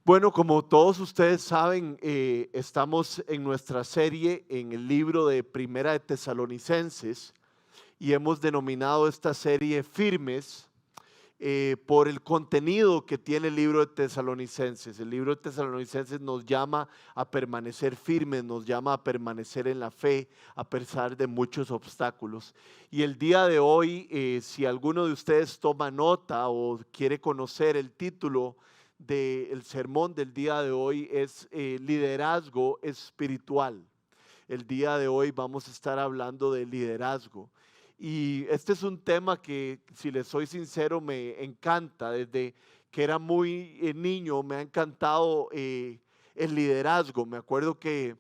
Bueno, como todos ustedes saben, estamos en nuestra serie en el libro de Primera de Tesalonicenses y hemos denominado esta serie Firmes por el contenido que tiene el libro de Tesalonicenses. El libro de Tesalonicenses nos llama a permanecer firmes, nos llama a permanecer en la fe a pesar de muchos obstáculos. Y el día de hoy, si alguno de ustedes toma nota o quiere conocer el título del sermón del día de hoy es liderazgo espiritual. El día de hoy vamos a estar hablando de liderazgo. Y este es un tema que, si les soy sincero, me encanta. Desde que era muy niño me ha encantado el liderazgo. Me acuerdo que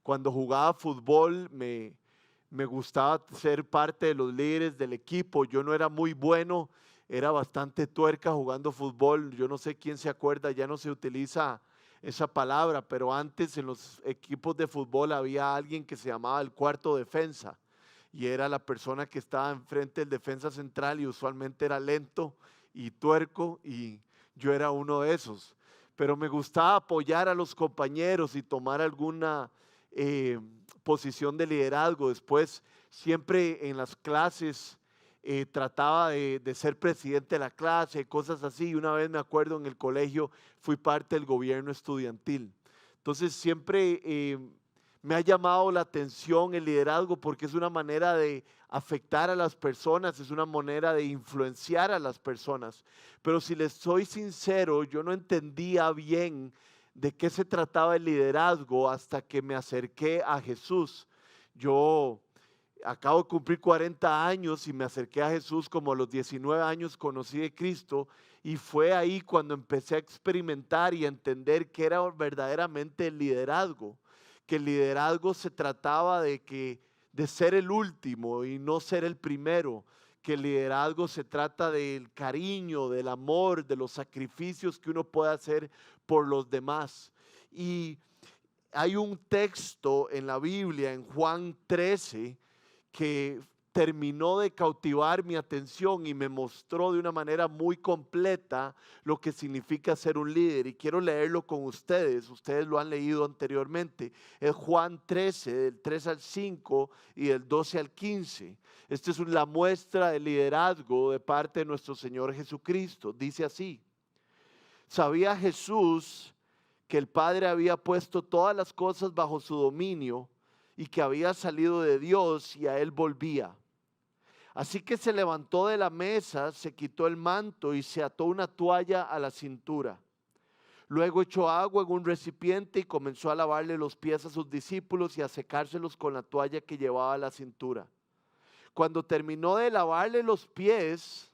cuando jugaba fútbol me gustaba ser parte de los líderes del equipo. Yo no era muy bueno, era bastante tuerca jugando fútbol. Yo no sé quién se acuerda, ya no se utiliza esa palabra, pero antes en los equipos de fútbol había alguien que se llamaba el cuarto defensa y era la persona que estaba enfrente del defensa central y usualmente era lento y tuerco y yo era uno de esos. Pero me gustaba apoyar a los compañeros y tomar alguna eh, posición de liderazgo. Después, siempre en las clases, trataba de ser presidente de la clase, cosas así. Y una vez me acuerdo en el colegio, fui parte del gobierno estudiantil. Entonces, siempre me ha llamado la atención el liderazgo porque es una manera de afectar a las personas, es una manera de influenciar a las personas. Pero si les soy sincero, yo no entendía bien de qué se trataba el liderazgo hasta que me acerqué a Jesús. Yo acabo de cumplir 40 años y me acerqué a Jesús como a los 19 años conocí de Cristo y fue ahí cuando empecé a experimentar y a entender qué era verdaderamente el liderazgo, que el liderazgo se trataba de ser el último y no ser el primero, que el liderazgo se trata del cariño, del amor, de los sacrificios que uno puede hacer por los demás. Y hay un texto en la Biblia, en Juan 13, que terminó de cautivar mi atención y me mostró de una manera muy completa lo que significa ser un líder. Y quiero leerlo con ustedes. Ustedes lo han leído anteriormente. Es Juan 13, del 3 al 5 y del 12 al 15. Esta es la muestra de liderazgo de parte de nuestro Señor Jesucristo. Dice así: sabía Jesús que el Padre había puesto todas las cosas bajo su dominio y que había salido de Dios y a él volvía. Así que se levantó de la mesa, se quitó el manto y se ató una toalla a la cintura. Luego echó agua en un recipiente y comenzó a lavarle los pies a sus discípulos y a secárselos con la toalla que llevaba a la cintura. Cuando terminó de lavarle los pies,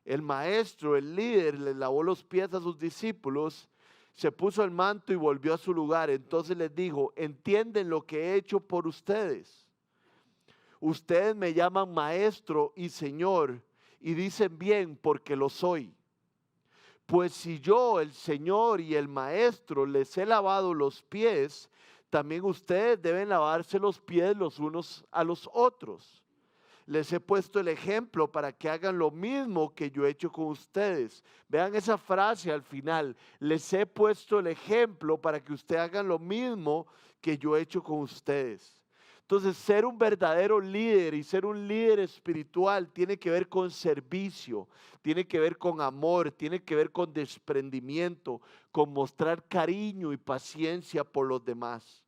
el maestro, el líder, le lavó los pies a sus discípulos, se puso el manto y volvió a su lugar. Entonces les dijo: ¿entienden lo que he hecho por ustedes? Ustedes me llaman maestro y señor y dicen bien porque lo soy. Pues si yo, el señor y el maestro, les he lavado los pies, también ustedes deben lavarse los pies los unos a los otros. Les he puesto el ejemplo para que hagan lo mismo que yo he hecho con ustedes. Vean esa frase al final. Les he puesto el ejemplo para que ustedes hagan lo mismo que yo he hecho con ustedes. Entonces, ser un verdadero líder y ser un líder espiritual tiene que ver con servicio, tiene que ver con amor, tiene que ver con desprendimiento, con mostrar cariño y paciencia por los demás.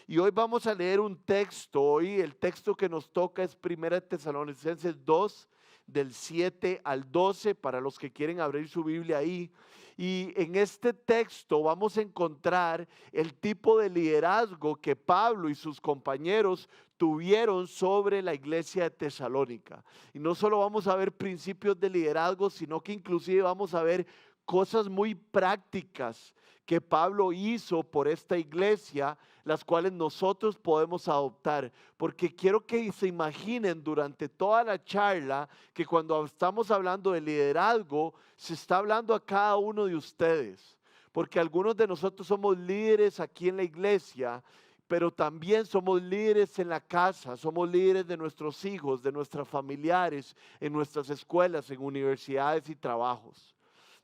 Y hoy vamos a leer un texto. Hoy el texto que nos toca es Primera Tesalonicenses 2, del 7 al 12, para los que quieren abrir su Biblia ahí. Y en este texto vamos a encontrar el tipo de liderazgo que Pablo y sus compañeros tuvieron sobre la iglesia de Tesalónica. Y no solo vamos a ver principios de liderazgo, sino que inclusive vamos a ver cosas muy prácticas que Pablo hizo por esta iglesia, las cuales nosotros podemos adoptar. Porque quiero que se imaginen durante toda la charla que cuando estamos hablando de liderazgo, se está hablando a cada uno de ustedes. Porque algunos de nosotros somos líderes aquí en la iglesia, pero también somos líderes en la casa, somos líderes de nuestros hijos, de nuestros familiares, en nuestras escuelas, en universidades y trabajos.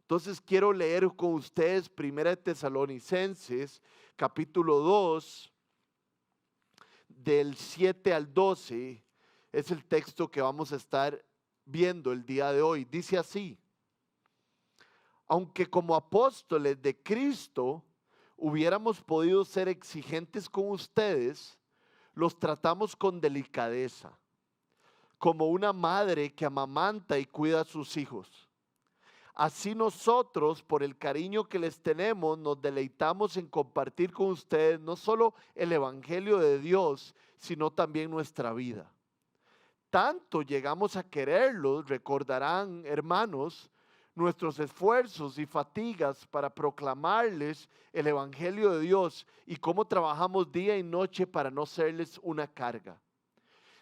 Entonces quiero leer con ustedes Primera de Tesalonicenses, capítulo 2, del 7 al 12. Es el texto que vamos a estar viendo el día de hoy. Dice así: aunque como apóstoles de Cristo hubiéramos podido ser exigentes con ustedes, los tratamos con delicadeza, como una madre que amamanta y cuida a sus hijos. Así nosotros, por el cariño que les tenemos, nos deleitamos en compartir con ustedes no solo el Evangelio de Dios, sino también nuestra vida. Tanto llegamos a quererlos, recordarán, hermanos, nuestros esfuerzos y fatigas para proclamarles el Evangelio de Dios y cómo trabajamos día y noche para no serles una carga.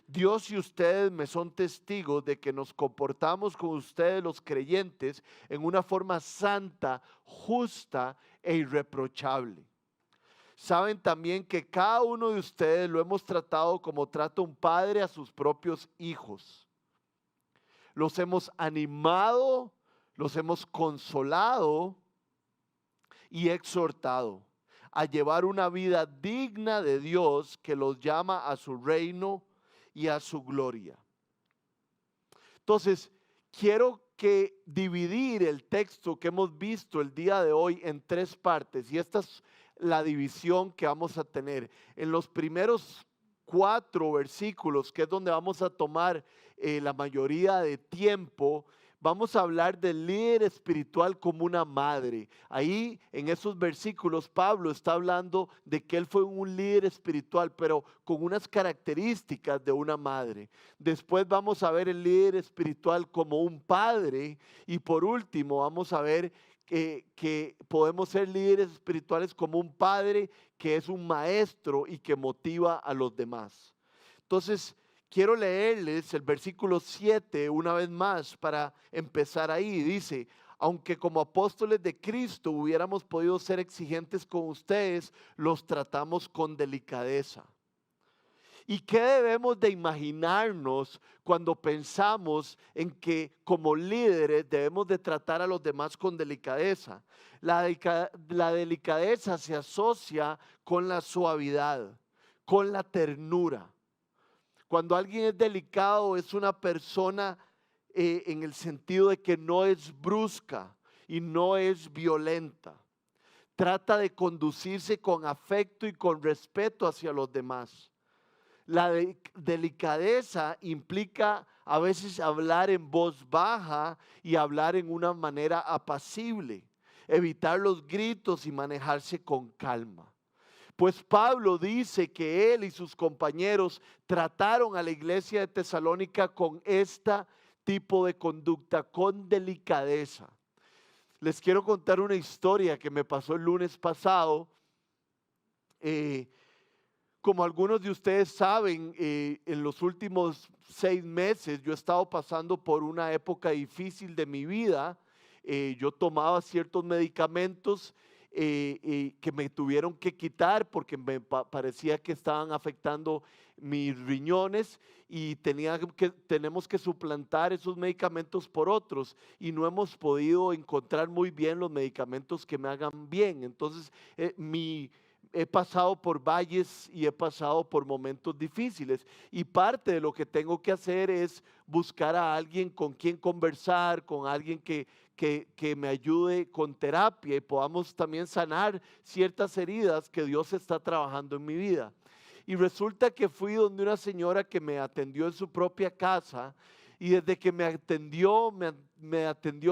Dios y ustedes me son testigos de que nos comportamos con ustedes los creyentes en una forma santa, justa e irreprochable. Saben también que cada uno de ustedes lo hemos tratado como trata un padre a sus propios hijos. Los hemos animado, los hemos consolado y exhortado a llevar una vida digna de Dios que los llama a su reino y a su gloria. Entonces, quiero dividir el texto que hemos visto el día de hoy en tres partes, y esta es la división que vamos a tener. En los primeros 4 versículos, que es donde vamos a tomar la mayoría de tiempo, vamos a hablar del líder espiritual como una madre. Ahí en esos versículos Pablo está hablando de que él fue un líder espiritual, pero con unas características de una madre. Después vamos a ver el líder espiritual como un padre, y por último vamos a ver que podemos ser líderes espirituales como un padre que es un maestro y que motiva a los demás. Entonces, quiero leerles el versículo 7 una vez más para empezar ahí. Dice: aunque como apóstoles de Cristo hubiéramos podido ser exigentes con ustedes, los tratamos con delicadeza. ¿Y qué debemos de imaginarnos cuando pensamos en que como líderes debemos de tratar a los demás con delicadeza? La delicadeza se asocia con la suavidad, con la ternura. Cuando alguien es delicado, es una persona en el sentido de que no es brusca y no es violenta. Trata de conducirse con afecto y con respeto hacia los demás. La delicadeza implica a veces hablar en voz baja y hablar en una manera apacible, evitar los gritos y manejarse con calma. Pues Pablo dice que él y sus compañeros trataron a la iglesia de Tesalónica con este tipo de conducta, con delicadeza. Les quiero contar una historia que me pasó el lunes pasado. Como algunos de ustedes saben, en los últimos 6 meses yo he estado pasando por una época difícil de mi vida. Yo tomaba ciertos medicamentos que me tuvieron que quitar porque me parecía que estaban afectando mis riñones, y tenemos que suplantar esos medicamentos por otros, y no hemos podido encontrar muy bien los medicamentos que me hagan bien. Entonces he pasado por valles y he pasado por momentos difíciles, y parte de lo que tengo que hacer es buscar a alguien con quien conversar, con alguien que me ayude con terapia y podamos también sanar ciertas heridas que Dios está trabajando en mi vida. Y resulta que fui donde una señora que me atendió en su propia casa, y desde que me atendió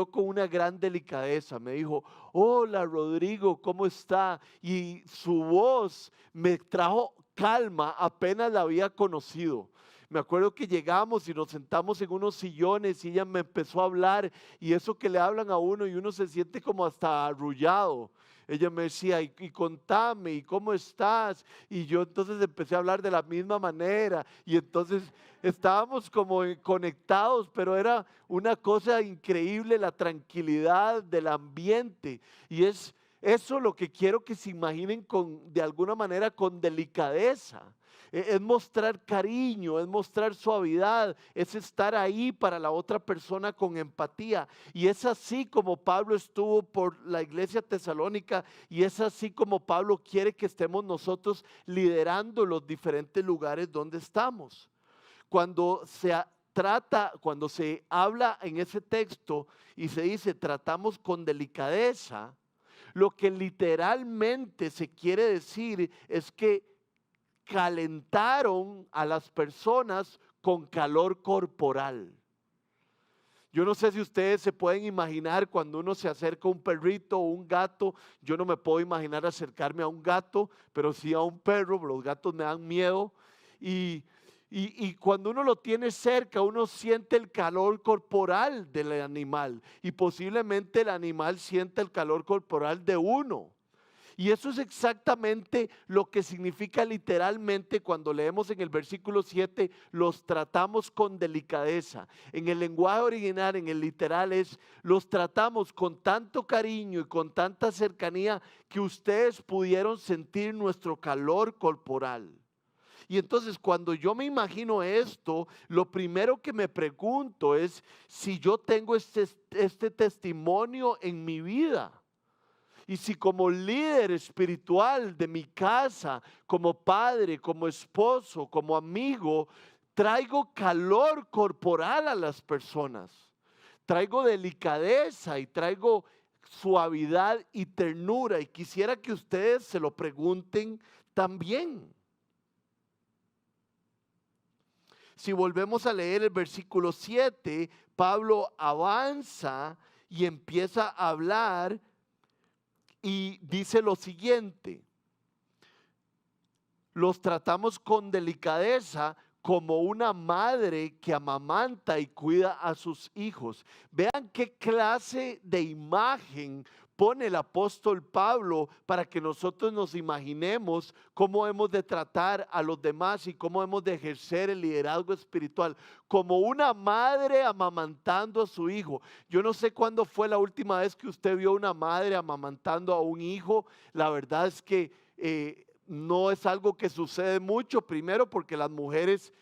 con una gran delicadeza. Me dijo: hola Rodrigo, ¿cómo está? Y su voz me trajo calma, apenas la había conocido. Me acuerdo que llegamos y nos sentamos en unos sillones y ella me empezó a hablar, y eso que le hablan a uno y uno se siente como hasta arrullado. Ella me decía: y contame, ¿y cómo estás? Y yo entonces empecé a hablar de la misma manera, y entonces estábamos como conectados, pero era una cosa increíble la tranquilidad del ambiente. Y es eso lo que quiero que se imaginen de alguna manera con delicadeza. Es mostrar cariño, es mostrar suavidad, es estar ahí para la otra persona con empatía. Y es así como Pablo estuvo por la iglesia tesalónica y es así como Pablo quiere que estemos nosotros liderando los diferentes lugares donde estamos. Cuando cuando se habla en ese texto y se dice tratamos con delicadeza, lo que literalmente se quiere decir es que calentaron a las personas con calor corporal. Yo no sé si ustedes se pueden imaginar cuando uno se acerca a un perrito o un gato. Yo no me puedo imaginar acercarme a un gato, pero sí a un perro. Los gatos me dan miedo. Y cuando uno lo tiene cerca, uno siente el calor corporal del animal. Y posiblemente el animal sienta el calor corporal de uno. Y eso es exactamente lo que significa literalmente cuando leemos en el versículo 7, los tratamos con delicadeza. En el lenguaje original, en el literal es, los tratamos con tanto cariño y con tanta cercanía que ustedes pudieron sentir nuestro calor corporal. Y entonces cuando yo me imagino esto, lo primero que me pregunto es si yo tengo este testimonio en mi vida. Y si como líder espiritual de mi casa, como padre, como esposo, como amigo, traigo calor corporal a las personas, traigo delicadeza y traigo suavidad y ternura. Y quisiera que ustedes se lo pregunten también. Si volvemos a leer el versículo 7, Pablo avanza y empieza a hablar y dice lo siguiente: los tratamos con delicadeza como una madre que amamanta y cuida a sus hijos. Vean qué clase de imagen pone el apóstol Pablo para que nosotros nos imaginemos cómo hemos de tratar a los demás y cómo hemos de ejercer el liderazgo espiritual, como una madre amamantando a su hijo. Yo no sé cuándo fue la última vez que usted vio una madre amamantando a un hijo. La verdad es que no es algo que sucede mucho, primero porque las mujeres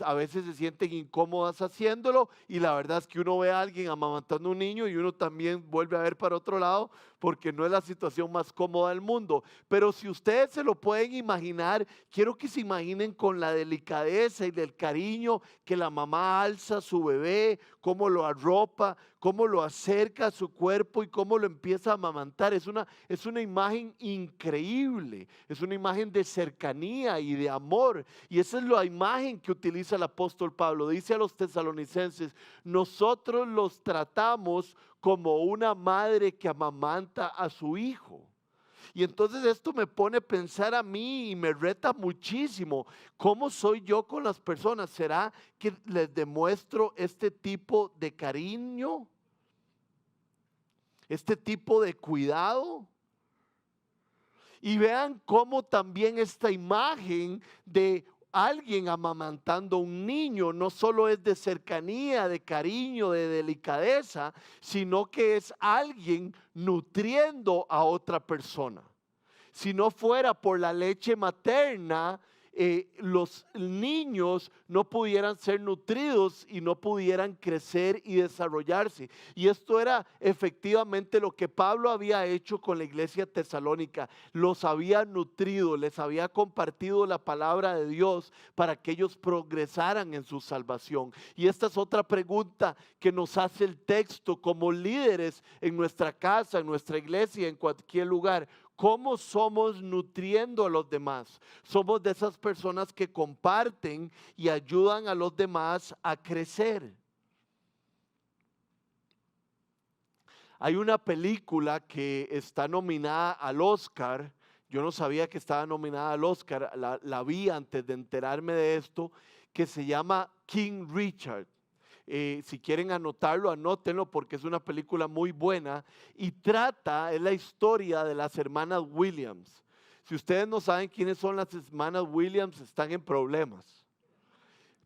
a veces se sienten incómodas haciéndolo, y la verdad es que uno ve a alguien amamantando a un niño y uno también vuelve a ver para otro lado porque no es la situación más cómoda del mundo. Pero si ustedes se lo pueden imaginar, quiero que se imaginen con la delicadeza y del cariño que la mamá alza a su bebé, cómo lo arropa, cómo lo acerca a su cuerpo y cómo lo empieza a amamantar. Es una imagen increíble, es una imagen de cercanía y de amor. Y esa es la imagen que utiliza el apóstol Pablo. Dice a los tesalonicenses: nosotros los tratamos como una madre que amamanta a su hijo. Y entonces esto me pone a pensar a mí y me reta muchísimo. ¿Cómo soy yo con las personas? ¿Será que les demuestro este tipo de cariño? ¿Este tipo de cuidado? Y vean cómo también esta imagen de alguien amamantando a un niño no solo es de cercanía, de cariño, de delicadeza, sino que es alguien nutriendo a otra persona. Si no fuera por la leche materna, los niños no pudieran ser nutridos y no pudieran crecer y desarrollarse. Y esto era efectivamente lo que Pablo había hecho con la iglesia tesalónica. Los había nutrido, les había compartido la palabra de Dios para que ellos progresaran en su salvación. Y esta es otra pregunta que nos hace el texto como líderes en nuestra casa, en nuestra iglesia, en cualquier lugar. ¿Cómo somos nutriendo a los demás? Somos de esas personas que comparten y ayudan a los demás a crecer. Hay una película que está nominada al Oscar. Yo no sabía que estaba nominada al Oscar. La vi antes de enterarme de esto, que se llama King Richard. Si quieren anotarlo, anótenlo porque es una película muy buena y es la historia de las hermanas Williams. Si ustedes no saben quiénes son las hermanas Williams, están en problemas.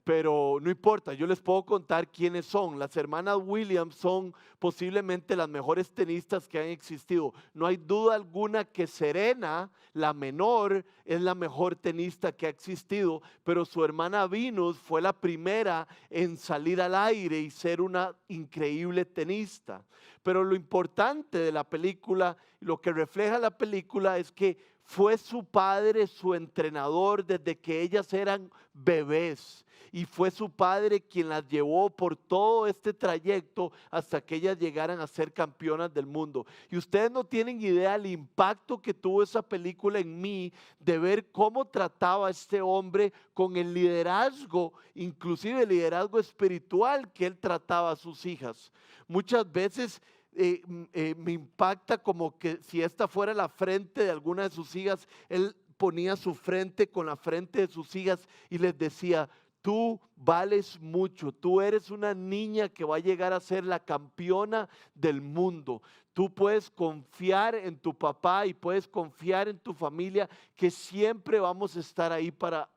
pero no importa, yo les puedo contar quiénes son. Las hermanas Williams son posiblemente las mejores tenistas que han existido. No hay duda alguna que Serena, la menor, es la mejor tenista que ha existido, pero su hermana Venus fue la primera en salir al aire y ser una increíble tenista. Pero lo importante de la película, lo que refleja la película es que fue su padre su entrenador desde que ellas eran bebés. Y fue su padre quien las llevó por todo este trayecto hasta que ellas llegaran a ser campeonas del mundo. Y ustedes no tienen idea del impacto que tuvo esa película en mí, de ver cómo trataba a este hombre con el liderazgo, inclusive el liderazgo espiritual que él trataba a sus hijas. Muchas veces me impacta como que si esta fuera la frente de alguna de sus hijas, él ponía su frente con la frente de sus hijas y les decía: tú vales mucho, tú eres una niña que va a llegar a ser la campeona del mundo. Tú puedes confiar en tu papá y puedes confiar en tu familia, que siempre vamos a estar ahí para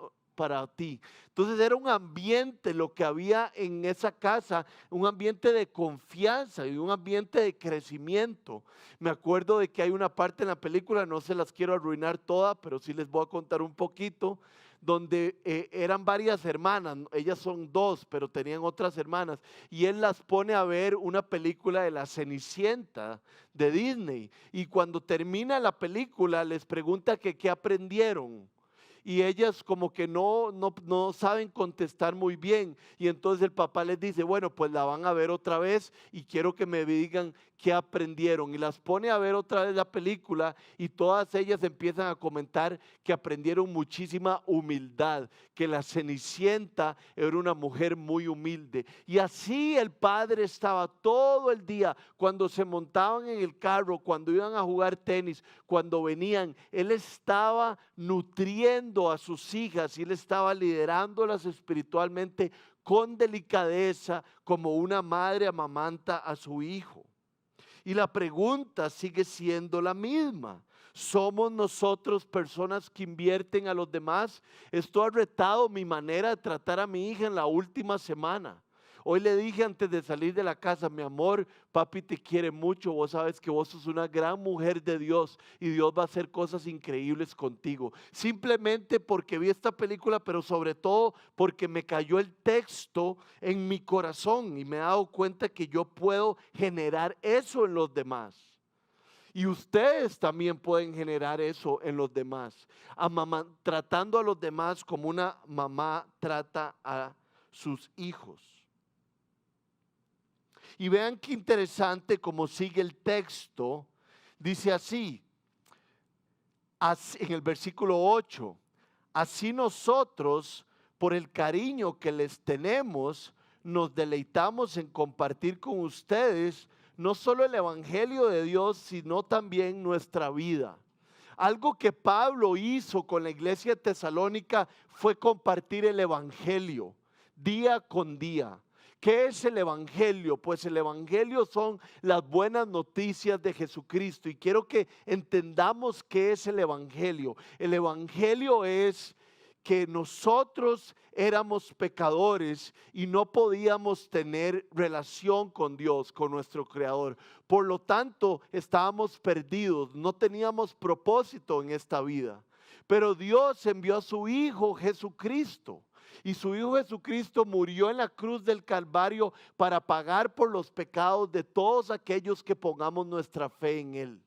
ti. Entonces era un ambiente lo que había en esa casa, un ambiente de confianza y un ambiente de crecimiento. Me acuerdo de que hay una parte en la película, no se las quiero arruinar todas, pero sí les voy a contar un poquito, donde eran varias hermanas, ellas son dos, pero tenían otras hermanas, y él las pone a ver una película de La Cenicienta de Disney, y cuando termina la película les pregunta que qué aprendieron. Y ellas como que no saben contestar muy bien. Y entonces el papá les dice: bueno, pues la van a ver otra vez y quiero que me digan qué aprendieron. Y las pone a ver otra vez la película y todas ellas empiezan a comentar que aprendieron muchísima humildad, que la Cenicienta era una mujer muy humilde. Y así el padre estaba todo el día, cuando se montaban en el carro, cuando iban a jugar tenis, cuando venían, él estaba nutriendo a sus hijas y él estaba liderándolas espiritualmente con delicadeza, como una madre amamanta a su hijo. Y la pregunta sigue siendo la misma: ¿somos nosotros personas que invierten a los demás? Esto ha retado mi manera de tratar a mi hija en la última semana. Hoy le dije antes de salir de la casa: mi amor, papi te quiere mucho, vos sabes que vos sos una gran mujer de Dios y Dios va a hacer cosas increíbles contigo. Simplemente porque vi esta película, pero sobre todo porque me cayó el texto en mi corazón y me he dado cuenta que yo puedo generar eso en los demás. Y ustedes también pueden generar eso en los demás, tratando a los demás como una mamá trata a sus hijos. Y vean qué interesante cómo sigue el texto. Dice así, en el versículo 8: así nosotros, por el cariño que les tenemos, nos deleitamos en compartir con ustedes no solo el evangelio de Dios, sino también nuestra vida. Algo que Pablo hizo con la iglesia de Tesalónica fue compartir el evangelio día con día. ¿Qué es el evangelio? Pues el evangelio son las buenas noticias de Jesucristo, y quiero que entendamos qué es el evangelio. El evangelio es que nosotros éramos pecadores y no podíamos tener relación con Dios, con nuestro Creador. Por lo tanto, estábamos perdidos, no teníamos propósito en esta vida. Pero Dios envió a su Hijo Jesucristo. Y su Hijo Jesucristo murió en la cruz del Calvario para pagar por los pecados de todos aquellos que pongamos nuestra fe en Él.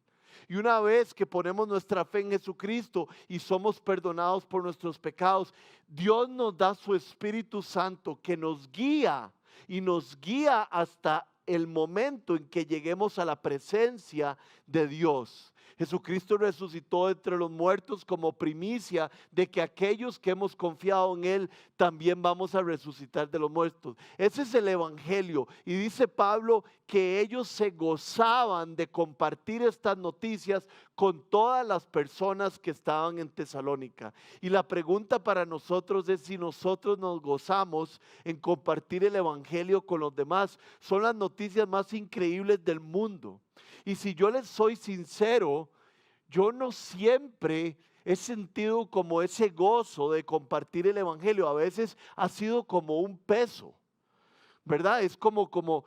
Y una vez que ponemos nuestra fe en Jesucristo y somos perdonados por nuestros pecados, Dios nos da su Espíritu Santo que nos guía y nos guía hasta el momento en que lleguemos a la presencia de Dios. Jesucristo resucitó entre los muertos como primicia de que aquellos que hemos confiado en Él también vamos a resucitar de los muertos. Ese es el evangelio. Y dice Pablo que ellos se gozaban de compartir estas noticias con todas las personas que estaban en Tesalónica. Y la pregunta para nosotros es si nosotros nos gozamos en compartir el evangelio con los demás. Son las noticias más increíbles del mundo. Y si yo les soy sincero, yo no siempre he sentido como ese gozo de compartir el evangelio. A veces ha sido como un peso, ¿verdad? Es como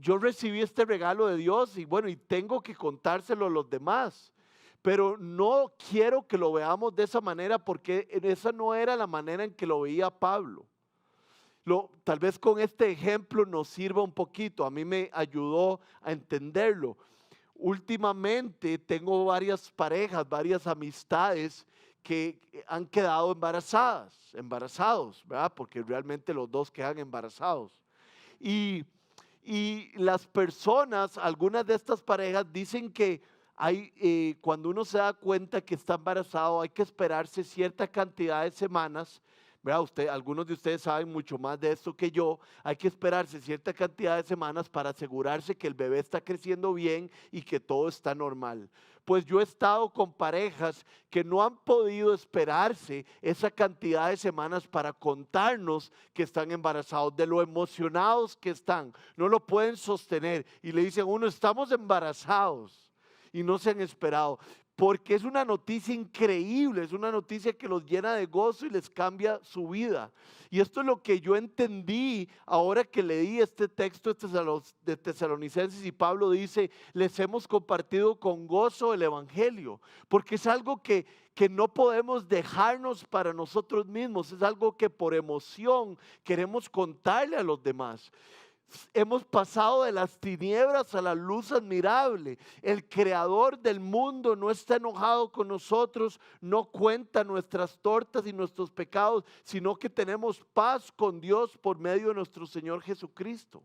yo recibí este regalo de Dios y bueno, y tengo que contárselo a los demás. Pero no quiero que lo veamos de esa manera porque esa no era la manera en que lo veía Pablo. Tal vez con este ejemplo nos sirva un poquito. A mí me ayudó a entenderlo. Últimamente tengo varias parejas, varias amistades que han quedado embarazados, ¿verdad? Porque realmente los dos quedan embarazados. Y, y las personas, algunas de estas parejas dicen que cuando uno se da cuenta que está embarazado hay que esperarse cierta cantidad de semanas, ¿verdad? Algunos de ustedes saben mucho más de esto que yo. Hay que esperarse cierta cantidad de semanas para asegurarse que el bebé está creciendo bien y que todo está normal. Pues yo he estado con parejas que no han podido esperarse esa cantidad de semanas para contarnos que están embarazados, de lo emocionados que están, no lo pueden sostener y le dicen a uno, estamos embarazados y no se han esperado. Porque es una noticia increíble, es una noticia que los llena de gozo y les cambia su vida. Y esto es lo que yo entendí ahora que leí este texto de Tesalonicenses y Pablo dice, les hemos compartido con gozo el evangelio, porque es algo que no podemos dejarnos para nosotros mismos, es algo que por emoción queremos contarle a los demás. Hemos pasado de las tinieblas a la luz admirable. El creador del mundo no está enojado con nosotros, no cuenta nuestras tortas y nuestros pecados, sino que tenemos paz con Dios por medio de nuestro Señor Jesucristo.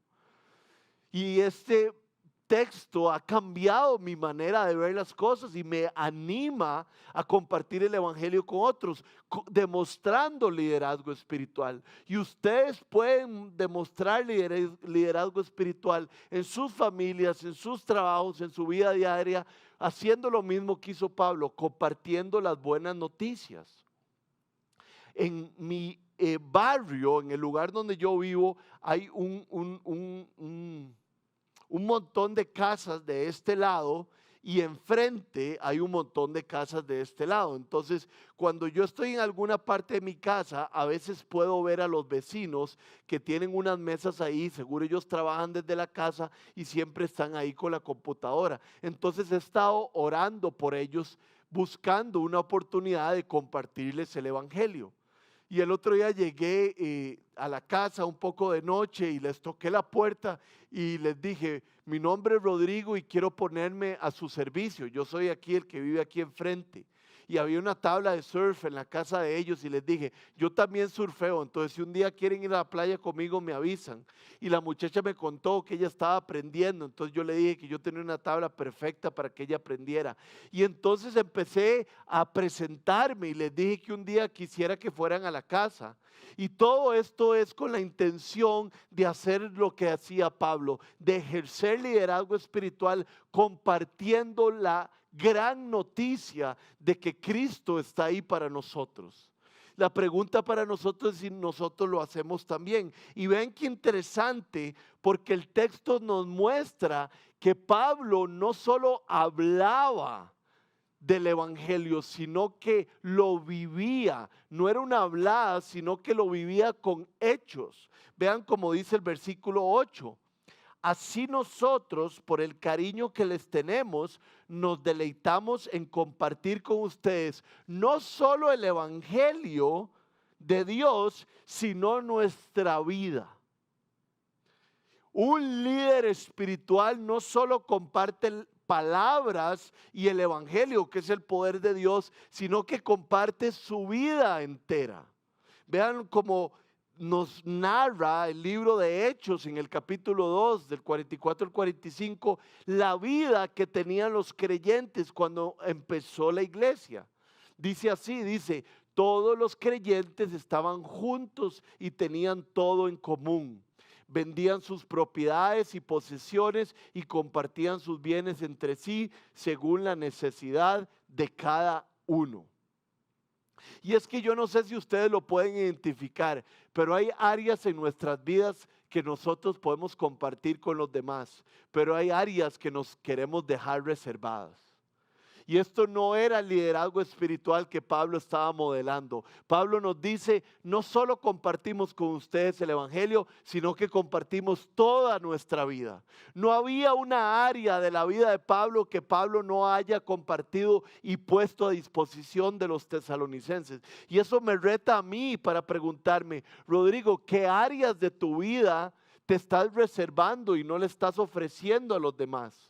Y este texto ha cambiado mi manera de ver las cosas y me anima a compartir el evangelio con otros, demostrando liderazgo espiritual. Y ustedes pueden demostrar liderazgo espiritual en sus familias, en sus trabajos, en su vida diaria, haciendo lo mismo que hizo Pablo, compartiendo las buenas noticias. En mi barrio, en el lugar donde yo vivo, hay un montón de casas de este lado y enfrente hay un montón de casas de este lado. Entonces, cuando yo estoy en alguna parte de mi casa, a veces puedo ver a los vecinos que tienen unas mesas ahí, seguro ellos trabajan desde la casa y siempre están ahí con la computadora. Entonces he estado orando por ellos, buscando una oportunidad de compartirles el evangelio. Y el otro día llegué a la casa un poco de noche y les toqué la puerta y les dije, mi nombre es Rodrigo y quiero ponerme a su servicio. Yo soy aquí el que vive aquí enfrente. Y había una tabla de surf en la casa de ellos y les dije, yo también surfeo, entonces si un día quieren ir a la playa conmigo me avisan. Y la muchacha me contó que ella estaba aprendiendo, entonces yo le dije que yo tenía una tabla perfecta para que ella aprendiera. Y entonces empecé a presentarme y les dije que un día quisiera que fueran a la casa. Y todo esto es con la intención de hacer lo que hacía Pablo, de ejercer liderazgo espiritual compartiendo la gran noticia de que Cristo está ahí para nosotros. La pregunta para nosotros es si nosotros lo hacemos también. Y ven qué interesante, porque el texto nos muestra que Pablo no solo hablaba del evangelio, sino que lo vivía. No era una hablada, sino que lo vivía con hechos. Vean como dice el versículo 8. Así nosotros, por el cariño que les tenemos, nos deleitamos en compartir con ustedes no solo el evangelio de Dios, sino nuestra vida. Un líder espiritual no solo comparte palabras y el evangelio, que es el poder de Dios, sino que comparte su vida entera. Vean cómo nos narra el libro de Hechos en el capítulo 2, del 44 al 45, la vida que tenían los creyentes cuando empezó la iglesia. Dice así, dice, todos los creyentes estaban juntos y tenían todo en común. Vendían sus propiedades y posesiones y compartían sus bienes entre sí según la necesidad de cada uno. Y es que yo no sé si ustedes lo pueden identificar, pero hay áreas en nuestras vidas que nosotros podemos compartir con los demás, pero hay áreas que nos queremos dejar reservadas. Y esto no era el liderazgo espiritual que Pablo estaba modelando. Pablo nos dice, no solo compartimos con ustedes el evangelio, sino que compartimos toda nuestra vida. No había una área de la vida de Pablo que Pablo no haya compartido y puesto a disposición de los tesalonicenses. Y eso me reta a mí para preguntarme, Rodrigo, ¿qué áreas de tu vida te estás reservando y no le estás ofreciendo a los demás?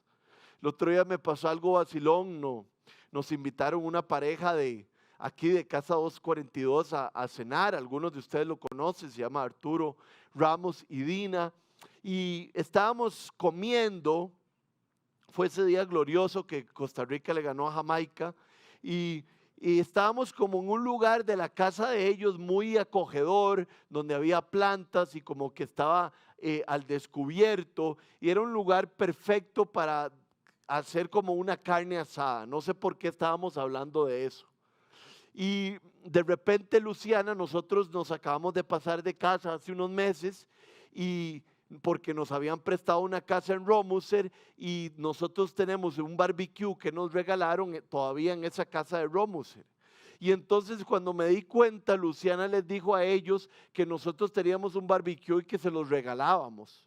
El otro día me pasó algo vacilón, no, nos invitaron una pareja de aquí de Casa 242 a cenar, algunos de ustedes lo conocen, se llama Arturo Ramos y Dina, y estábamos comiendo, fue ese día glorioso que Costa Rica le ganó a Jamaica, y estábamos como en un lugar de la casa de ellos muy acogedor, donde había plantas y como que estaba al descubierto, y era un lugar perfecto para hacer como una carne asada. No sé por qué estábamos hablando de eso. Y de repente, Luciana, nosotros nos acabamos de pasar de casa hace unos meses y porque nos habían prestado una casa en Romuser y nosotros tenemos un barbecue que nos regalaron todavía en esa casa de Romuser. Y entonces cuando me di cuenta, Luciana les dijo a ellos que nosotros teníamos un barbecue y que se los regalábamos.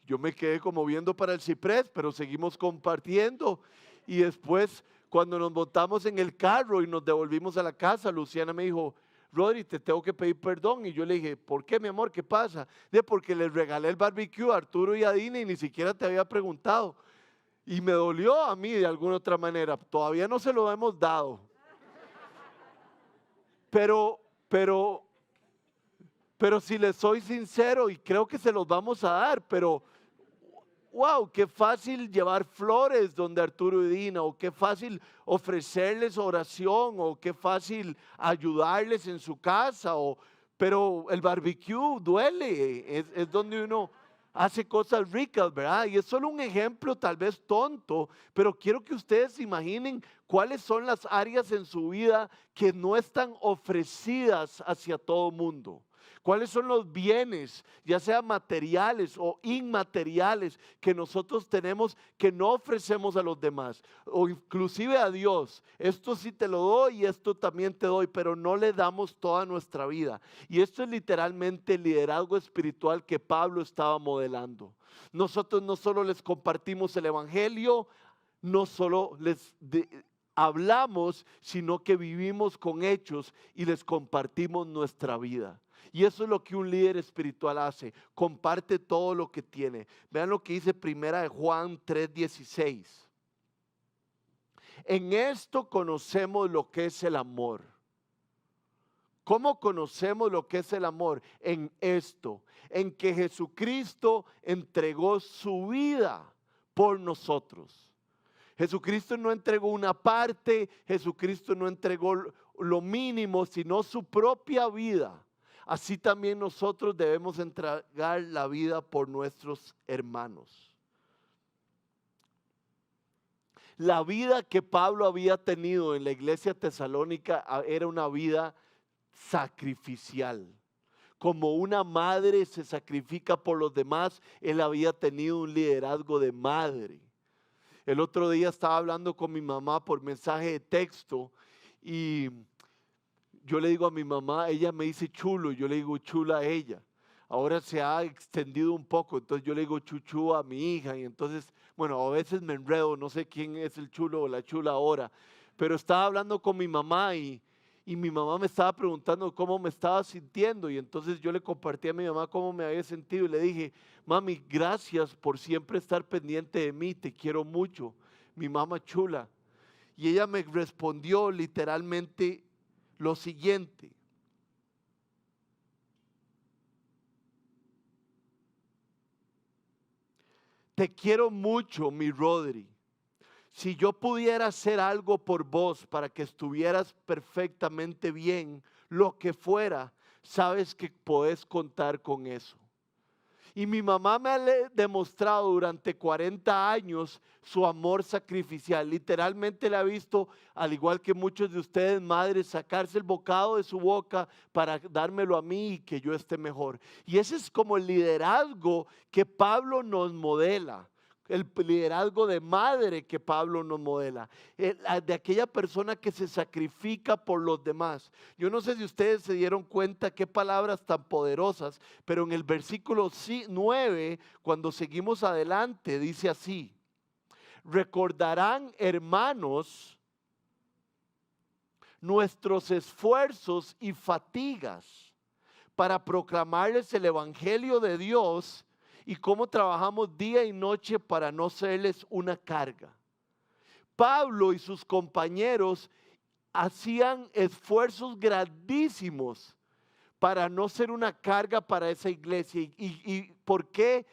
Yo me quedé como viendo para el ciprés, pero seguimos compartiendo. Y después, cuando nos montamos en el carro y nos devolvimos a la casa, Luciana me dijo, Rodri, te tengo que pedir perdón. Y yo le dije, ¿por qué, mi amor? ¿Qué pasa? Porque les regalé el barbecue a Arturo y a Dina y ni siquiera te había preguntado. Y me dolió a mí de alguna otra manera. Todavía no se lo hemos dado. Pero si les soy sincero, y creo que se los vamos a dar, pero wow, qué fácil llevar flores donde Arturo y Dina, o qué fácil ofrecerles oración, o qué fácil ayudarles en su casa, pero el barbecue duele, es donde uno hace cosas ricas, ¿verdad? Y es solo un ejemplo tal vez tonto, pero quiero que ustedes imaginen cuáles son las áreas en su vida que no están ofrecidas hacia todo mundo. ¿Cuáles son los bienes, ya sean materiales o inmateriales, que nosotros tenemos que no ofrecemos a los demás? O inclusive a Dios. Esto sí te lo doy y esto también te doy, pero no le damos toda nuestra vida. Y esto es literalmente el liderazgo espiritual que Pablo estaba modelando. Nosotros no solo les compartimos el evangelio, no solo hablamos, sino que vivimos con hechos y les compartimos nuestra vida. Y eso es lo que un líder espiritual hace, comparte todo lo que tiene. Vean lo que dice primera de Juan 3:16. En esto conocemos lo que es el amor. ¿Cómo conocemos lo que es el amor? En esto, en que Jesucristo entregó su vida por nosotros. Jesucristo no entregó una parte, Jesucristo no entregó lo mínimo, sino su propia vida. Así también nosotros debemos entregar la vida por nuestros hermanos. La vida que Pablo había tenido en la iglesia tesalónica era una vida sacrificial. Como una madre se sacrifica por los demás, él había tenido un liderazgo de madre. El otro día estaba hablando con mi mamá por mensaje de texto y yo le digo a mi mamá, ella me dice chulo, yo le digo chula a ella. Ahora se ha extendido un poco, entonces yo le digo chuchú a mi hija y entonces, bueno, a veces me enredo, no sé quién es el chulo o la chula ahora, pero estaba hablando con mi mamá y mi mamá me estaba preguntando cómo me estaba sintiendo y entonces yo le compartí a mi mamá cómo me había sentido y le dije, mami, gracias por siempre estar pendiente de mí, te quiero mucho, mi mamá chula. Y ella me respondió literalmente lo siguiente: te quiero mucho, mi Rodri. Si yo pudiera hacer algo por vos para que estuvieras perfectamente bien, lo que fuera, sabes que podés contar con eso. Y mi mamá me ha demostrado durante 40 años su amor sacrificial. Literalmente la ha visto, al igual que muchos de ustedes, madres, sacarse el bocado de su boca para dármelo a mí y que yo esté mejor. Y ese es como el liderazgo que Pablo nos modela. el liderazgo de madre que Pablo nos modela, de aquella persona que se sacrifica por los demás. Yo no sé si ustedes se dieron cuenta qué palabras tan poderosas, pero en el versículo 9, cuando seguimos adelante, dice así: recordarán, hermanos, nuestros esfuerzos y fatigas para proclamarles el evangelio de Dios y cómo trabajamos día y noche para no serles una carga. Pablo y sus compañeros hacían esfuerzos grandísimos para no ser una carga para esa iglesia. ¿Y por qué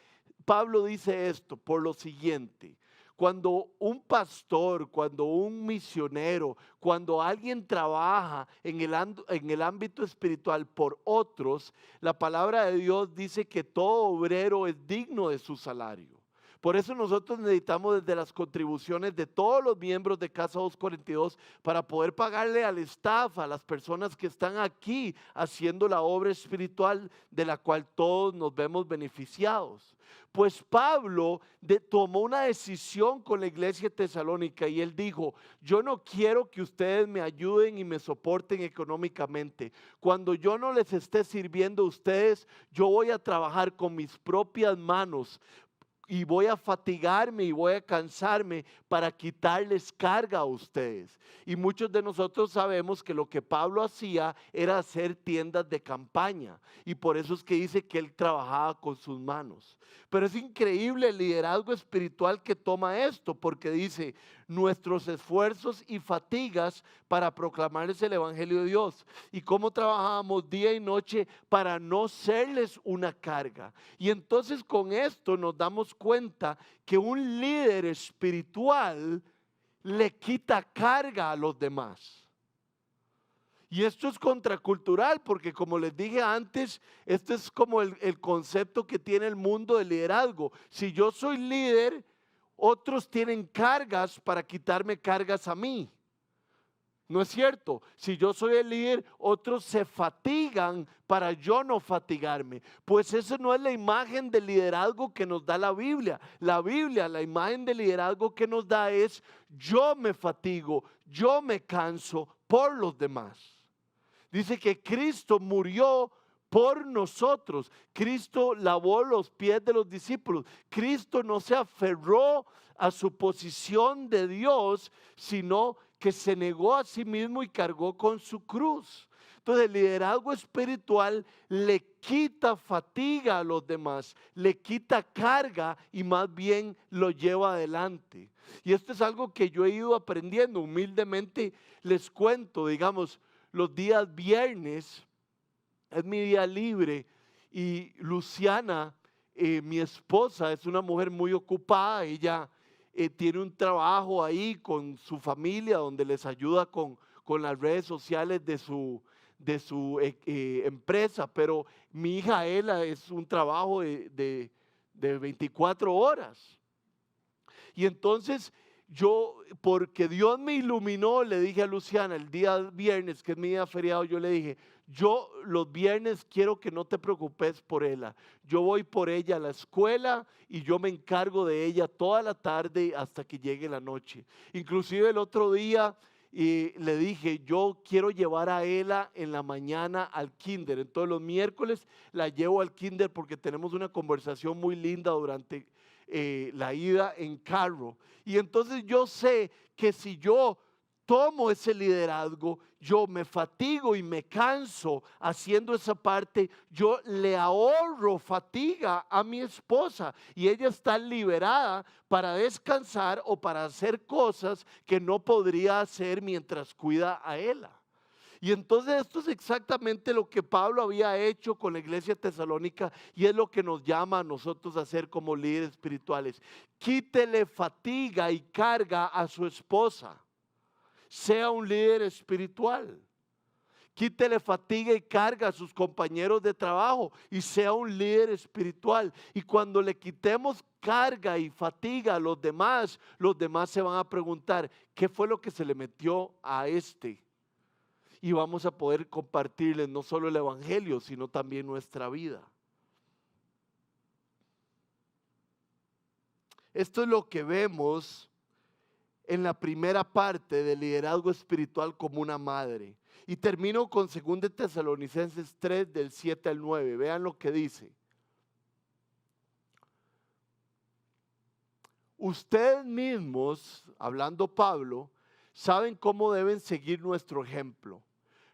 Pablo dice esto? Por lo siguiente: cuando un pastor, cuando un misionero, cuando alguien trabaja en el ámbito espiritual por otros, la palabra de Dios dice que todo obrero es digno de su salario. Por eso nosotros necesitamos desde las contribuciones de todos los miembros de Casa 242 para poder pagarle al staff, a las personas que están aquí haciendo la obra espiritual de la cual todos nos vemos beneficiados. Pues Pablo tomó una decisión con la iglesia de Tesalónica y él dijo: yo no quiero que ustedes me ayuden y me soporten económicamente. Cuando yo no les esté sirviendo a ustedes, yo voy a trabajar con mis propias manos y voy a fatigarme y voy a cansarme para quitarles carga a ustedes. Y muchos de nosotros sabemos que lo que Pablo hacía era hacer tiendas de campaña, y por eso es que dice que él trabajaba con sus manos. Pero es increíble el liderazgo espiritual que toma esto, porque dice: nuestros esfuerzos y fatigas para proclamarles el evangelio de Dios, y cómo trabajábamos día y noche para no serles una carga. Y entonces con esto nos damos cuenta que un líder espiritual le quita carga a los demás. Y esto es contracultural, porque como les dije antes, este es como el concepto que tiene el mundo del liderazgo. Si yo soy líder, otros tienen cargas para quitarme cargas a mí. ¿No es cierto? Si yo soy el líder, otros se fatigan para yo no fatigarme. Pues eso no es la imagen de liderazgo que nos da la Biblia. La Biblia, la imagen de liderazgo que nos da es: yo me fatigo, yo me canso por los demás. Dice que Cristo murió por nosotros. Cristo lavó los pies de los discípulos. Cristo no se aferró a su posición de Dios, sino que se negó a sí mismo y cargó con su cruz. Entonces el liderazgo espiritual le quita fatiga a los demás, le quita carga y más bien lo lleva adelante. Y esto es algo que yo he ido aprendiendo. Humildemente les cuento, digamos, los días viernes es mi día libre, y Luciana, mi esposa, es una mujer muy ocupada. Ella tiene un trabajo ahí con su familia donde les ayuda con las redes sociales de su empresa, pero mi hija Ela es un trabajo de 24 horas. Y entonces yo, porque Dios me iluminó, le dije a Luciana el día viernes, que es mi día feriado, yo le dije: yo los viernes quiero que no te preocupes por ella. Yo voy por ella a la escuela y yo me encargo de ella toda la tarde hasta que llegue la noche. Inclusive el otro día le dije: yo quiero llevar a ella en la mañana al kinder. Entonces los miércoles la llevo al kinder porque tenemos una conversación muy linda durante la ida en carro. Y entonces yo sé que si yo tomo ese liderazgo, yo me fatigo y me canso haciendo esa parte, yo le ahorro fatiga a mi esposa y ella está liberada para descansar o para hacer cosas que no podría hacer mientras cuida a ella. Y entonces esto es exactamente lo que Pablo había hecho con la iglesia tesalónica, y es lo que nos llama a nosotros a hacer como líderes espirituales. Quítele fatiga y carga a su esposa. Sea un líder espiritual. Quítele fatiga y carga a sus compañeros de trabajo y sea un líder espiritual. Y cuando le quitemos carga y fatiga a los demás se van a preguntar: ¿qué fue lo que se le metió a este? Y vamos a poder compartirles no solo el evangelio, sino también nuestra vida. Esto es lo que vemos en la primera parte del liderazgo espiritual como una madre. Y termino con 2 Tesalonicenses 3 del 7 al 9. Vean lo que dice. Ustedes mismos, hablando Pablo, saben cómo deben seguir nuestro ejemplo.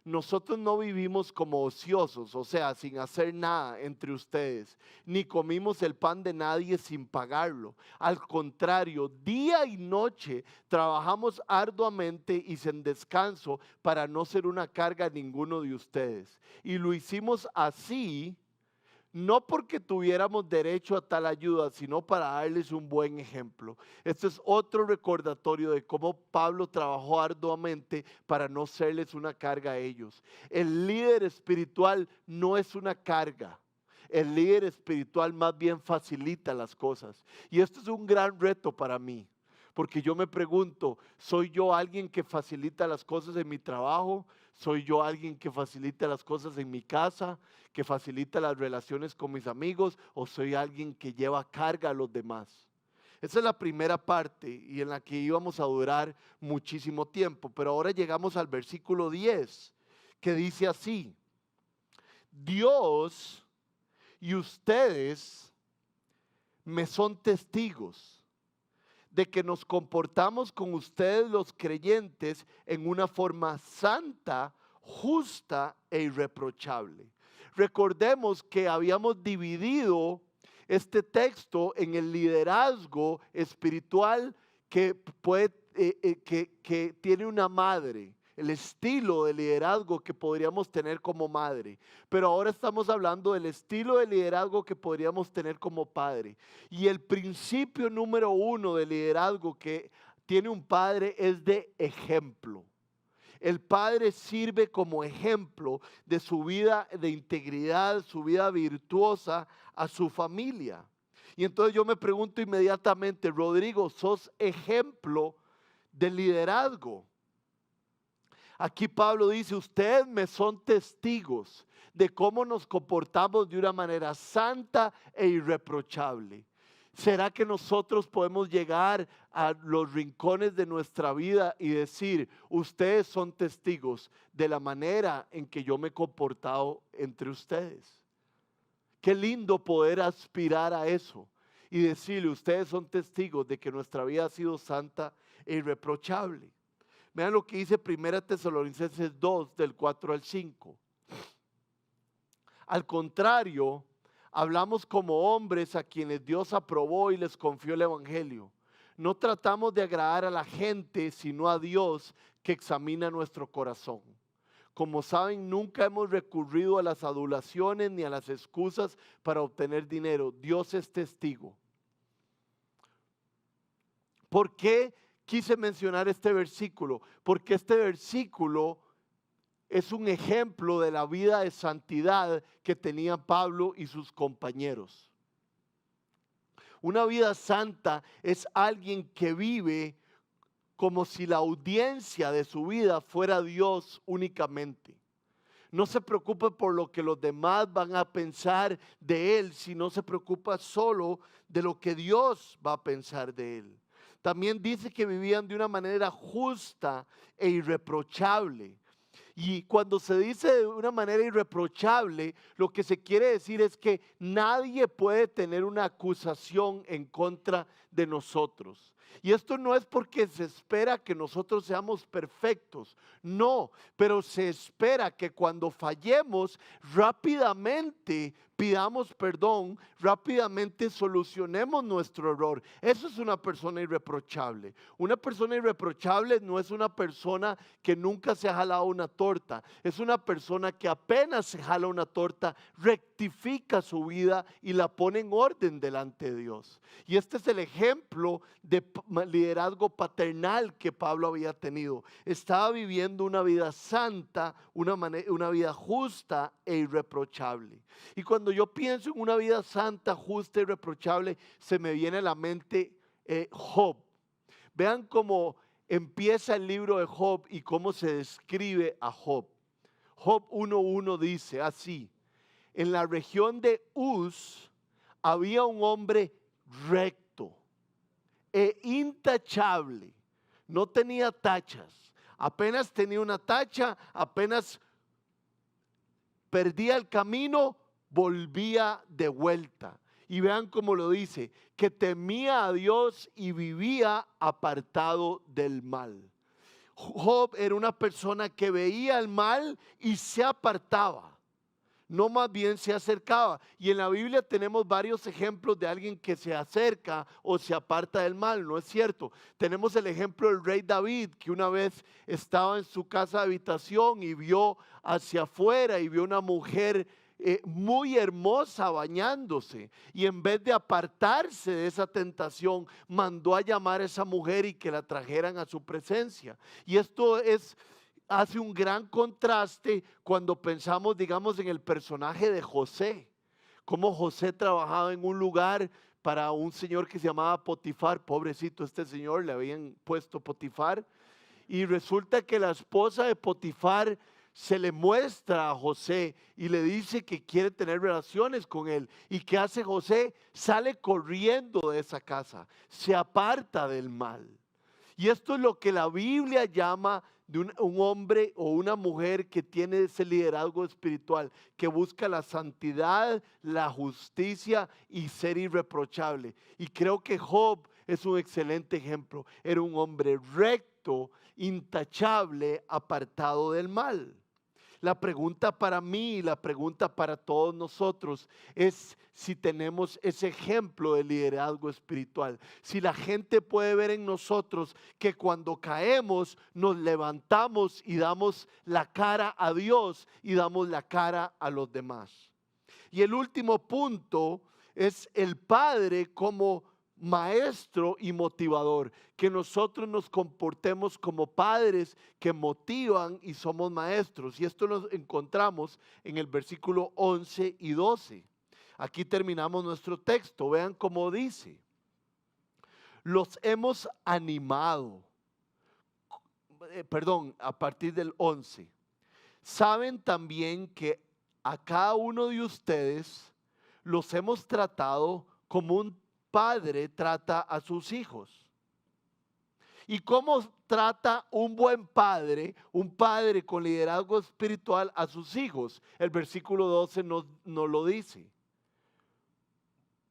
Nosotros no vivimos como ociosos, o sea, sin hacer nada entre ustedes, ni comimos el pan de nadie sin pagarlo. Al contrario, día y noche trabajamos arduamente y sin descanso para no ser una carga a ninguno de ustedes. Y lo hicimos así, no porque tuviéramos derecho a tal ayuda, sino para darles un buen ejemplo. Este es otro recordatorio de cómo Pablo trabajó arduamente para no serles una carga a ellos. El líder espiritual no es una carga. El líder espiritual más bien facilita las cosas. Y esto es un gran reto para mí. Porque yo me pregunto, ¿soy yo alguien que facilita las cosas en mi trabajo? ¿Soy yo alguien que facilita las cosas en mi casa? ¿Que facilita las relaciones con mis amigos? ¿O soy alguien que lleva carga a los demás? Esa es la primera parte y en la que íbamos a durar muchísimo tiempo. Pero ahora llegamos al versículo 10, que dice así: Dios y ustedes me son testigos de que nos comportamos con ustedes los creyentes en una forma santa, justa e irreprochable. Recordemos que habíamos dividido este texto en el liderazgo espiritual que tiene una madre, el estilo de liderazgo que podríamos tener como madre. Pero ahora estamos hablando del estilo de liderazgo que podríamos tener como padre. Y el principio número 1 de liderazgo que tiene un padre es de ejemplo. El padre sirve como ejemplo de su vida de integridad, su vida virtuosa a su familia. Y entonces yo me pregunto inmediatamente, Rodrigo, ¿sos ejemplo de liderazgo? Aquí Pablo dice, ustedes me son testigos de cómo nos comportamos de una manera santa e irreprochable. ¿Será que nosotros podemos llegar a los rincones de nuestra vida y decir, ustedes son testigos de la manera en que yo me he comportado entre ustedes? Qué lindo poder aspirar a eso y decirle, ustedes son testigos de que nuestra vida ha sido santa e irreprochable. Vean lo que dice 1 Tesalonicenses 2, del 4 al 5. Al contrario, hablamos como hombres a quienes Dios aprobó y les confió el Evangelio. No tratamos de agradar a la gente, sino a Dios que examina nuestro corazón. Como saben, nunca hemos recurrido a las adulaciones ni a las excusas para obtener dinero. Dios es testigo. ¿Por qué quise mencionar este versículo? Porque este versículo es un ejemplo de la vida de santidad que tenían Pablo y sus compañeros. Una vida santa es alguien que vive como si la audiencia de su vida fuera Dios únicamente. No se preocupa por lo que los demás van a pensar de él, sino se preocupa solo de lo que Dios va a pensar de él. También dice que vivían de una manera justa e irreprochable. Y cuando se dice de una manera irreprochable, lo que se quiere decir es que nadie puede tener una acusación en contra de nosotros. Y esto no es porque se espera que nosotros seamos perfectos, no, pero se espera que cuando fallemos rápidamente pidamos perdón, rápidamente solucionemos nuestro error. Eso es una persona irreprochable. Una persona irreprochable no es una persona que nunca se ha jalado una torta, es una persona que apenas se jala una torta, rectifica su vida y la pone en orden delante de Dios. Y este es el ejemplo de liderazgo paternal que Pablo había tenido. Estaba viviendo una vida santa, una vida justa e irreprochable. Y cuando yo pienso en una vida santa, justa y irreprochable, se me viene a la mente Job. Vean cómo empieza el libro de Job y cómo se describe a Job. Job 1:1 dice así: en la región de Uz había un hombre recto. e intachable. No tenía tachas. Apenas tenía una tacha, apenas perdía el camino, volvía de vuelta. Y vean cómo lo dice, que temía a Dios y vivía apartado del mal. Job era una persona que veía el mal y se apartaba, no más bien se acercaba. Y en la Biblia tenemos varios ejemplos de alguien que se acerca o se aparta del mal, ¿no es cierto? Tenemos el ejemplo del rey David, que una vez estaba en su casa de habitación y vio hacia afuera y vio una mujer muy hermosa bañándose, y en vez de apartarse de esa tentación, mandó a llamar a esa mujer y que la trajeran a su presencia. Y esto hace un gran contraste cuando pensamos, digamos, en el personaje de José. Cómo José trabajaba en un lugar para un señor que se llamaba Potifar. Pobrecito este señor, le habían puesto Potifar. Y resulta que la esposa de Potifar se le muestra a José y le dice que quiere tener relaciones con él. ¿Y qué hace José? Sale corriendo de esa casa, se aparta del mal. Y esto es lo que la Biblia llama de un hombre o una mujer que tiene ese liderazgo espiritual, que busca la santidad, la justicia y ser irreprochable. Y creo que Job es un excelente ejemplo. Era un hombre recto, intachable, apartado del mal. La pregunta para mí y la pregunta para todos nosotros es si tenemos ese ejemplo de liderazgo espiritual. Si la gente puede ver en nosotros que cuando caemos nos levantamos y damos la cara a Dios y damos la cara a los demás. Y el último punto es el padre como maestro y motivador, que nosotros nos comportemos como padres que motivan y somos maestros. Y esto lo encontramos en el versículo 11 y 12. Aquí terminamos nuestro texto. Vean cómo dice: los hemos animado. A partir del 11. Saben también que a cada uno de ustedes los hemos tratado como un padre trata a sus hijos. ¿Y cómo trata un buen padre, un padre con liderazgo espiritual a sus hijos? El versículo 12 nos lo dice.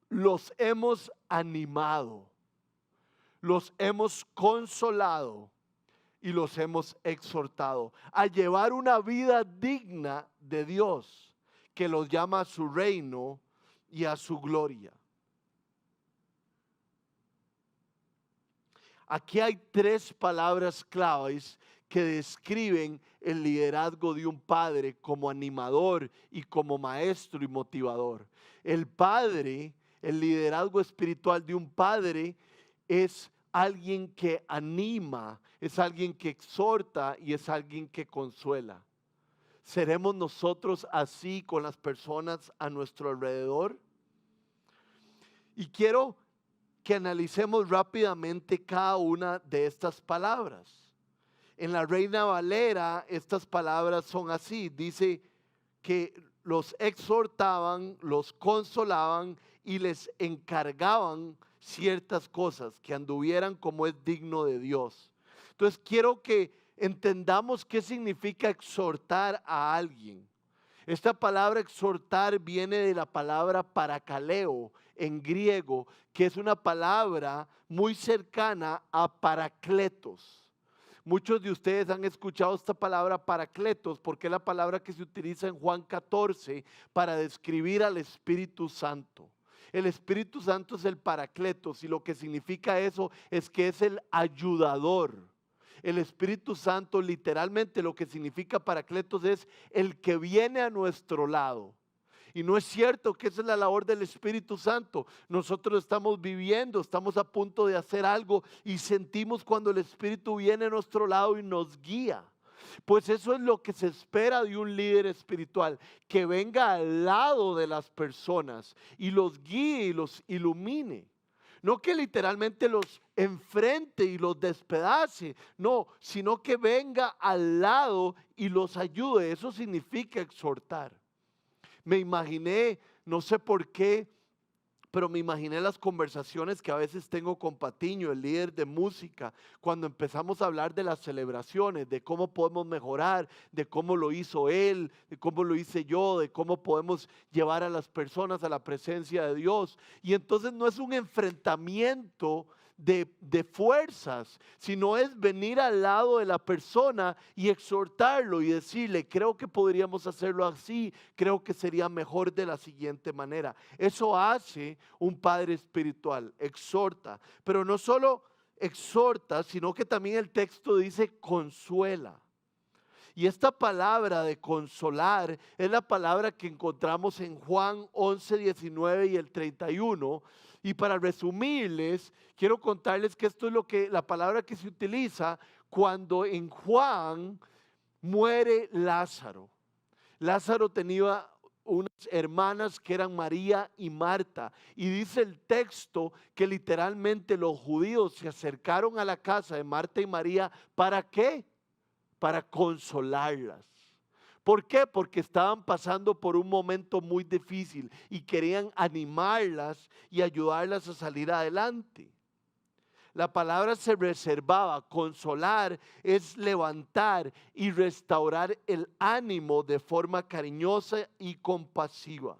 Los hemos animado, los hemos consolado y los hemos exhortado a llevar una vida digna de Dios, que los llama a su reino y a su gloria. Aquí hay tres palabras claves que describen el liderazgo de un padre como animador y como maestro y motivador. El padre, el liderazgo espiritual de un padre es alguien que anima, es alguien que exhorta y es alguien que consuela. ¿Seremos nosotros así con las personas a nuestro alrededor? Y quiero que analicemos rápidamente cada una de estas palabras. En la Reina Valera estas palabras son así. Dice que los exhortaban, los consolaban y les encargaban ciertas cosas, que anduvieran como es digno de Dios. Entonces quiero que entendamos qué significa exhortar a alguien. Esta palabra exhortar viene de la palabra parakaleo en griego, que es una palabra muy cercana a paracletos. Muchos de ustedes han escuchado esta palabra paracletos porque es la palabra que se utiliza en Juan 14 para describir al Espíritu Santo. El Espíritu Santo es el paracletos y lo que significa eso es que es el ayudador. El Espíritu Santo literalmente lo que significa paracletos es el que viene a nuestro lado. Y no es cierto que esa es la labor del Espíritu Santo. Nosotros estamos viviendo, estamos a punto de hacer algo y sentimos cuando el Espíritu viene a nuestro lado y nos guía. Pues eso es lo que se espera de un líder espiritual, que venga al lado de las personas y los guíe y los ilumine. No que literalmente los enfrente y los despedace, no, sino que venga al lado y los ayude. Eso significa exhortar. Me imaginé, no sé por qué, Pero me imaginé las conversaciones que a veces tengo con Patiño, el líder de música, cuando empezamos a hablar de las celebraciones, de cómo podemos mejorar, de cómo lo hizo él, de cómo lo hice yo, de cómo podemos llevar a las personas a la presencia de Dios. Y entonces no es un enfrentamiento de fuerzas, sino es venir al lado de la persona y exhortarlo y decirle, creo que podríamos hacerlo así, creo que sería mejor de la siguiente manera. Eso hace un padre espiritual, exhorta, pero no solo exhorta, sino que también el texto dice consuela. Y esta palabra de consolar es la palabra que encontramos en Juan 11, 19 y el 31. Y para resumirles, quiero contarles que esto es la palabra que se utiliza cuando en Juan muere Lázaro. Lázaro tenía unas hermanas que eran María y Marta. Y dice el texto que literalmente los judíos se acercaron a la casa de Marta y María. ¿Para qué? Para consolarlas. ¿Por qué? Porque estaban pasando por un momento muy difícil y querían animarlas y ayudarlas a salir adelante. La palabra se reservaba, consolar es levantar y restaurar el ánimo de forma cariñosa y compasiva.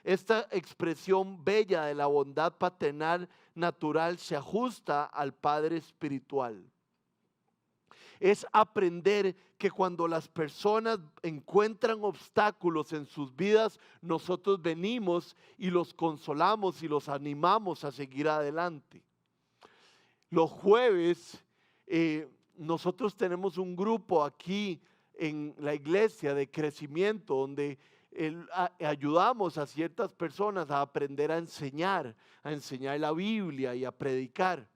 Esta expresión bella de la bondad paternal natural se ajusta al Padre espiritual. Es aprender que cuando las personas encuentran obstáculos en sus vidas, nosotros venimos y los consolamos y los animamos a seguir adelante. Los jueves nosotros tenemos un grupo aquí en la iglesia de crecimiento donde ayudamos a ciertas personas a aprender a enseñar la Biblia y a predicar.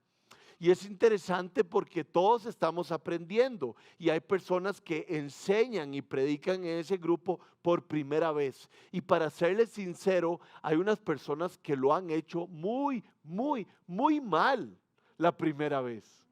Y es interesante porque todos estamos aprendiendo y hay personas que enseñan y predican en ese grupo por primera vez. Y para serles sincero, hay unas personas que lo han hecho muy, muy, muy mal la primera vez.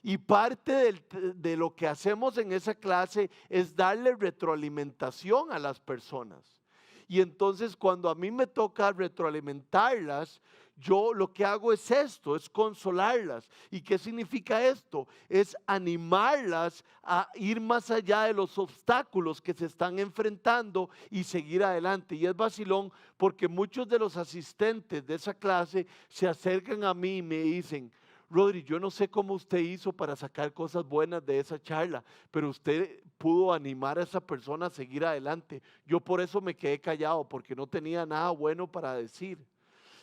Y parte de lo que hacemos en esa clase es darle retroalimentación a las personas. Y entonces cuando a mí me toca retroalimentarlas, yo lo que hago es esto, es consolarlas. ¿Y qué significa esto? Es animarlas a ir más allá de los obstáculos que se están enfrentando y seguir adelante. Y es vacilón porque muchos de los asistentes de esa clase se acercan a mí y me dicen, Rodri, yo no sé cómo usted hizo para sacar cosas buenas de esa charla, pero usted pudo animar a esa persona a seguir adelante. Yo por eso me quedé callado, porque no tenía nada bueno para decir.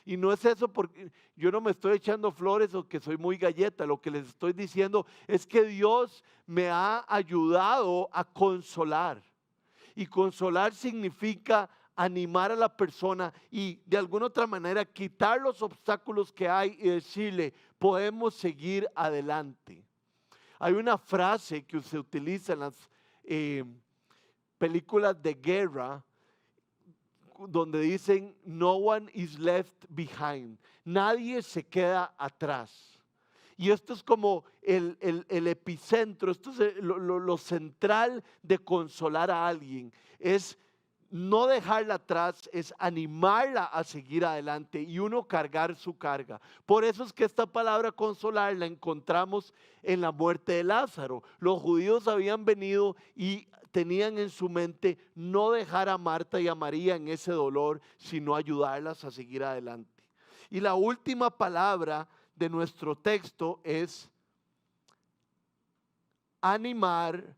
Y no es eso porque yo no me estoy echando flores o que soy muy galleta. Lo que les estoy diciendo es que Dios me ha ayudado a consolar. Y consolar significa animar a la persona y de alguna otra manera quitar los obstáculos que hay y decirle, podemos seguir adelante. Hay una frase que se utiliza en las películas de guerra donde dicen, no one is left behind. Nadie se queda atrás. Y esto es como el epicentro, esto es lo central de consolar a alguien. Es no dejarla atrás, es animarla a seguir adelante y uno cargar su carga. Por eso es que esta palabra consolar la encontramos en la muerte de Lázaro. Los judíos habían venido y tenían en su mente no dejar a Marta y a María en ese dolor, sino ayudarlas a seguir adelante. Y la última palabra de nuestro texto es animar,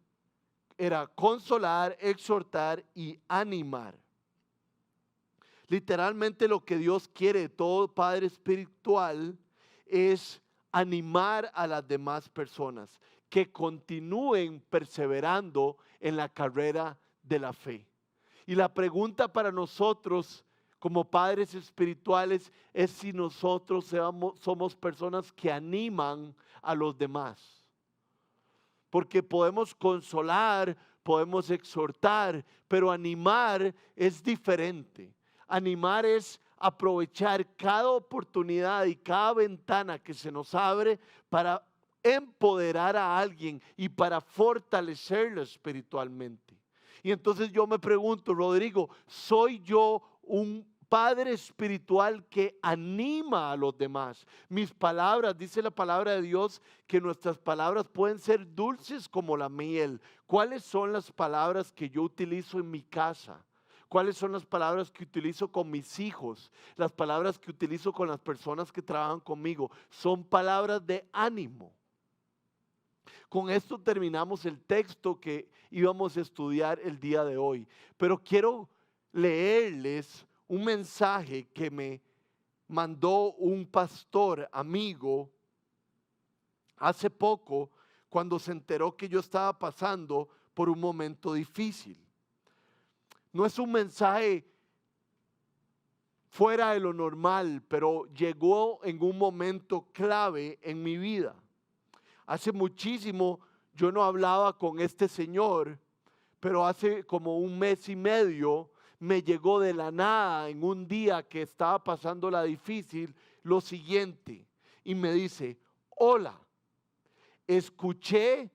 era consolar, exhortar y animar. Literalmente lo que Dios quiere de todo padre espiritual es animar a las demás personas que continúen perseverando en la carrera de la fe. Y la pregunta para nosotros como padres espirituales es si nosotros somos personas que animan a los demás. Porque podemos consolar, podemos exhortar, pero animar es diferente. Animar es aprovechar cada oportunidad y cada ventana que se nos abre para empoderar a alguien y para fortalecerlo espiritualmente. Y entonces yo me pregunto, Rodrigo, ¿soy yo un padre espiritual que anima a los demás. Mis palabras, dice la palabra de Dios, que nuestras palabras pueden ser dulces como la miel. ¿Cuáles son las palabras que yo utilizo en mi casa? ¿Cuáles son las palabras que utilizo con mis hijos? Las palabras que utilizo con las personas que trabajan conmigo. Son palabras de ánimo. Con esto terminamos el texto que íbamos a estudiar el día de hoy. Pero quiero leerles un mensaje que me mandó un pastor amigo hace poco cuando se enteró que yo estaba pasando por un momento difícil. No es un mensaje fuera de lo normal, pero llegó en un momento clave en mi vida. Hace muchísimo yo no hablaba con este señor, pero hace como un mes y medio me llegó de la nada en un día que estaba pasando la difícil lo siguiente y me dice: hola, escuché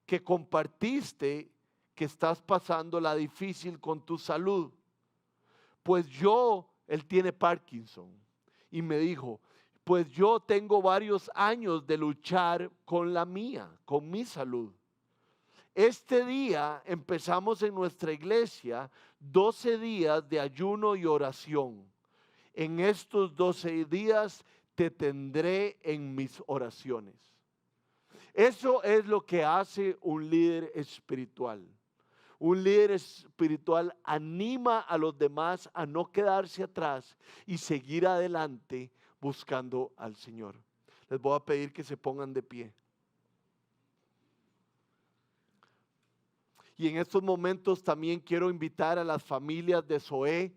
que compartiste que estás pasando la difícil con tu salud. Pues él tiene Parkinson y me dijo: pues yo tengo varios años de luchar con la mía, con mi salud. Este día empezamos en nuestra iglesia 12 días de ayuno y oración. En estos 12 días te tendré en mis oraciones. Eso es lo que hace un líder espiritual. Un líder espiritual anima a los demás a no quedarse atrás y seguir adelante buscando al Señor. Les voy a pedir que se pongan de pie. Y en estos momentos también quiero invitar a las familias de Zoé.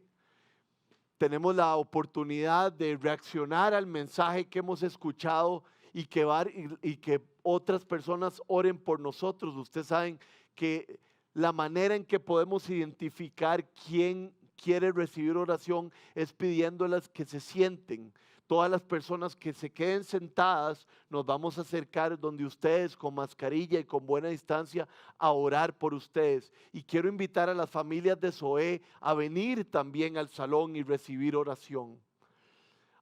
Tenemos la oportunidad de reaccionar al mensaje que hemos escuchado y que otras personas oren por nosotros. Ustedes saben que la manera en que podemos identificar quién quiere recibir oración es pidiéndolas que se sienten. Todas las personas que se queden sentadas, nos vamos a acercar donde ustedes con mascarilla y con buena distancia a orar por ustedes. Y quiero invitar a las familias de Zoé a venir también al salón y recibir oración.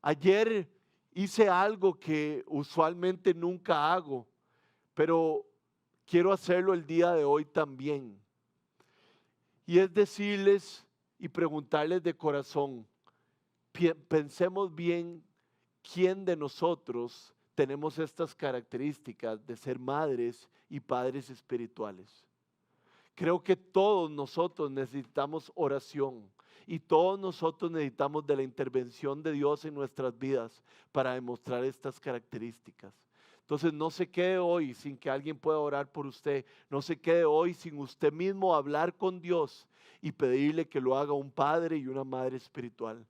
Ayer hice algo que usualmente nunca hago, pero quiero hacerlo el día de hoy también. Y es decirles y preguntarles de corazón, pensemos bien. ¿Quién de nosotros tenemos estas características de ser madres y padres espirituales? Creo que todos nosotros necesitamos oración y todos nosotros necesitamos de la intervención de Dios en nuestras vidas para demostrar estas características. Entonces no se quede hoy sin que alguien pueda orar por usted. No se quede hoy sin usted mismo hablar con Dios y pedirle que lo haga un padre y una madre espiritual.